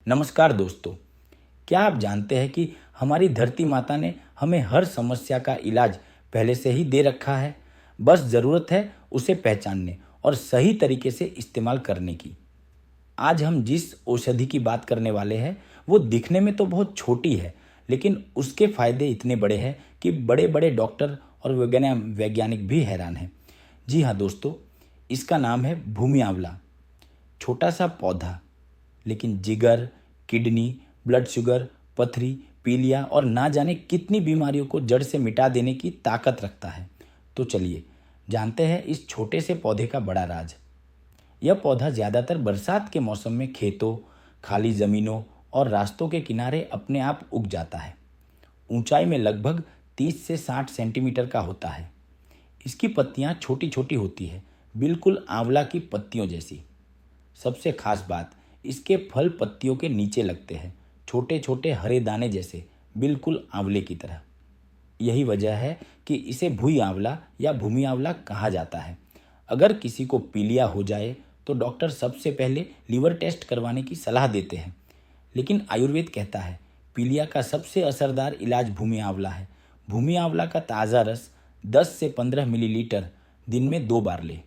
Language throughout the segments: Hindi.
नमस्कार दोस्तों, क्या आप जानते हैं कि हमारी धरती माता ने हमें हर समस्या का इलाज पहले से ही दे रखा है। बस ज़रूरत है उसे पहचानने और सही तरीके से इस्तेमाल करने की। आज हम जिस औषधि की बात करने वाले हैं वो दिखने में तो बहुत छोटी है, लेकिन उसके फायदे इतने बड़े हैं कि बड़े बड़े डॉक्टर और वैज्ञानिक भी हैरान हैं। जी हाँ दोस्तों, इसका नाम है भूमि आंवला। छोटा सा पौधा, लेकिन जिगर, किडनी, ब्लड शुगर, पथरी, पीलिया और ना जाने कितनी बीमारियों को जड़ से मिटा देने की ताकत रखता है। तो चलिए जानते हैं इस छोटे से पौधे का बड़ा राज। यह पौधा ज़्यादातर बरसात के मौसम में खेतों, खाली ज़मीनों और रास्तों के किनारे अपने आप उग जाता है। ऊंचाई में लगभग 30 से 60 सेंटीमीटर का होता है। इसकी पत्तियां छोटी छोटी होती है, बिल्कुल आंवला की पत्तियों जैसी। सबसे खास बात, इसके फल पत्तियों के नीचे लगते हैं, छोटे छोटे हरे दाने जैसे, बिल्कुल आंवले की तरह। यही वजह है कि इसे भुई आंवला या भूमि आंवला कहा जाता है। अगर किसी को पीलिया हो जाए तो डॉक्टर सबसे पहले लीवर टेस्ट करवाने की सलाह देते हैं, लेकिन आयुर्वेद कहता है पीलिया का सबसे असरदार इलाज भूमि आंवला है। भूमि आंवला का ताज़ा रस 10 से 15 मिलीलीटर दिन में 2 बार लें।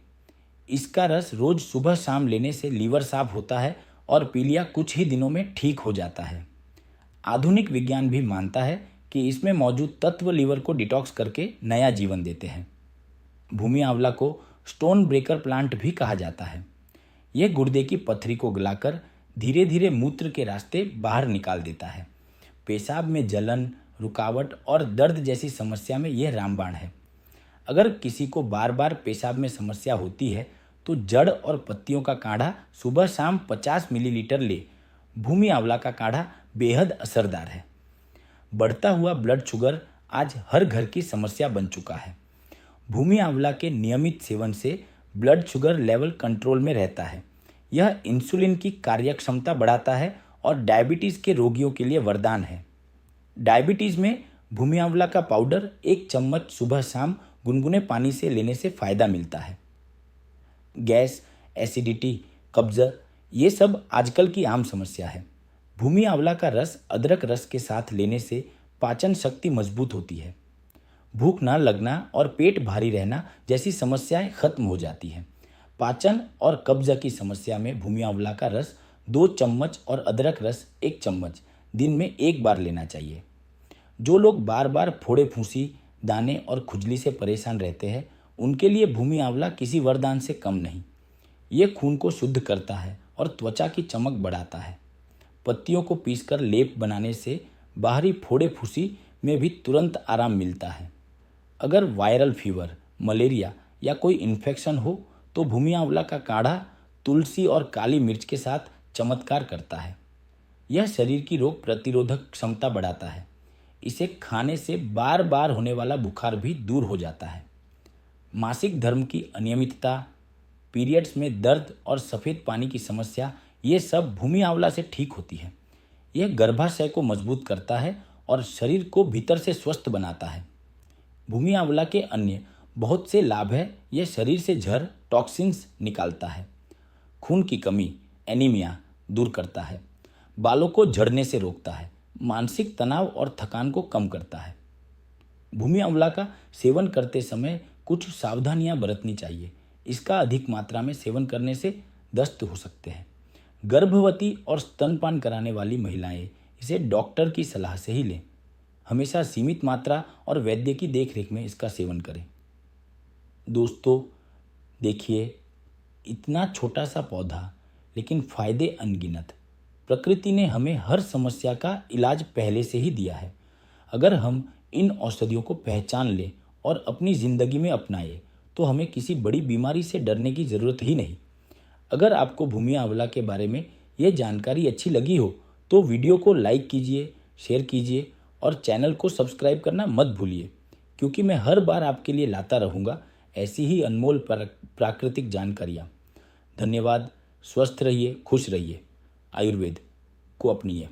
इसका रस रोज सुबह शाम लेने से लीवर साफ होता है और पीलिया कुछ ही दिनों में ठीक हो जाता है। आधुनिक विज्ञान भी मानता है कि इसमें मौजूद तत्व लीवर को डिटॉक्स करके नया जीवन देते हैं। भूमि आंवला को स्टोन ब्रेकर प्लांट भी कहा जाता है। यह गुर्दे की पथरी को गलाकर धीरे धीरे मूत्र के रास्ते बाहर निकाल देता है। पेशाब में जलन, रुकावट और दर्द जैसी समस्या में यह रामबाण है। अगर किसी को बार बार पेशाब में समस्या होती है तो जड़ और पत्तियों का काढ़ा सुबह शाम 50 मिलीलीटर ले। भूमि आंवला का काढ़ा बेहद असरदार है। बढ़ता हुआ ब्लड शुगर आज हर घर की समस्या बन चुका है। भूमि आंवला के नियमित सेवन से ब्लड शुगर लेवल कंट्रोल में रहता है। यह इंसुलिन की कार्यक्षमता बढ़ाता है और डायबिटीज़ के रोगियों के लिए वरदान है। डायबिटीज़ में भूमि आंवला का पाउडर 1 चम्मच सुबह शाम गुनगुने पानी से लेने से फ़ायदा मिलता है। गैस, एसिडिटी, कब्ज़, ये सब आजकल की आम समस्या है। भूमि आंवला का रस अदरक रस के साथ लेने से पाचन शक्ति मजबूत होती है। भूख ना लगना और पेट भारी रहना जैसी समस्याएं खत्म हो जाती हैं। पाचन और कब्ज़ की समस्या में भूमि आंवला का रस 2 चम्मच और अदरक रस 1 चम्मच दिन में 1 बार लेना चाहिए। जो लोग बार बार फोड़े फूंसी, दाने और खुजली से परेशान रहते हैं, उनके लिए भूमि आंवला किसी वरदान से कम नहीं। ये खून को शुद्ध करता है और त्वचा की चमक बढ़ाता है। पत्तियों को पीसकर लेप बनाने से बाहरी फोड़े फूंसी में भी तुरंत आराम मिलता है। अगर वायरल फीवर, मलेरिया या कोई इन्फेक्शन हो तो भूमि आंवला का काढ़ा तुलसी और काली मिर्च के साथ चमत्कार करता है। यह शरीर की रोग प्रतिरोधक क्षमता बढ़ाता है। इसे खाने से बार बार होने वाला बुखार भी दूर हो जाता है। मासिक धर्म की अनियमितता, पीरियड्स में दर्द और सफ़ेद पानी की समस्या, ये सब भूमि आंवला से ठीक होती है। यह गर्भाशय को मजबूत करता है और शरीर को भीतर से स्वस्थ बनाता है। भूमि आंवला के अन्य बहुत से लाभ है। यह शरीर से जहर, टॉक्सिन्स निकालता है। खून की कमी, एनीमिया दूर करता है। बालों को झड़ने से रोकता है। मानसिक तनाव और थकान को कम करता है। भूमि आंवला का सेवन करते समय कुछ सावधानियां बरतनी चाहिए। इसका अधिक मात्रा में सेवन करने से दस्त हो सकते हैं। गर्भवती और स्तनपान कराने वाली महिलाएं इसे डॉक्टर की सलाह से ही लें। हमेशा सीमित मात्रा और वैद्य की देखरेख में इसका सेवन करें। दोस्तों देखिए, इतना छोटा सा पौधा, लेकिन फायदे अनगिनत। प्रकृति ने हमें हर समस्या का इलाज पहले से ही दिया है। अगर हम इन औषधियों को पहचान लें और अपनी ज़िंदगी में अपनाएं तो हमें किसी बड़ी बीमारी से डरने की ज़रूरत ही नहीं। अगर आपको भूमि आंवला के बारे में ये जानकारी अच्छी लगी हो तो वीडियो को लाइक कीजिए, शेयर कीजिए और चैनल को सब्सक्राइब करना मत भूलिए, क्योंकि मैं हर बार आपके लिए लाता रहूँगा ऐसी ही अनमोल प्राकृतिक जानकारियाँ। धन्यवाद। स्वस्थ रहिए, खुश रहिए। आयुर्वेद को अपनिए।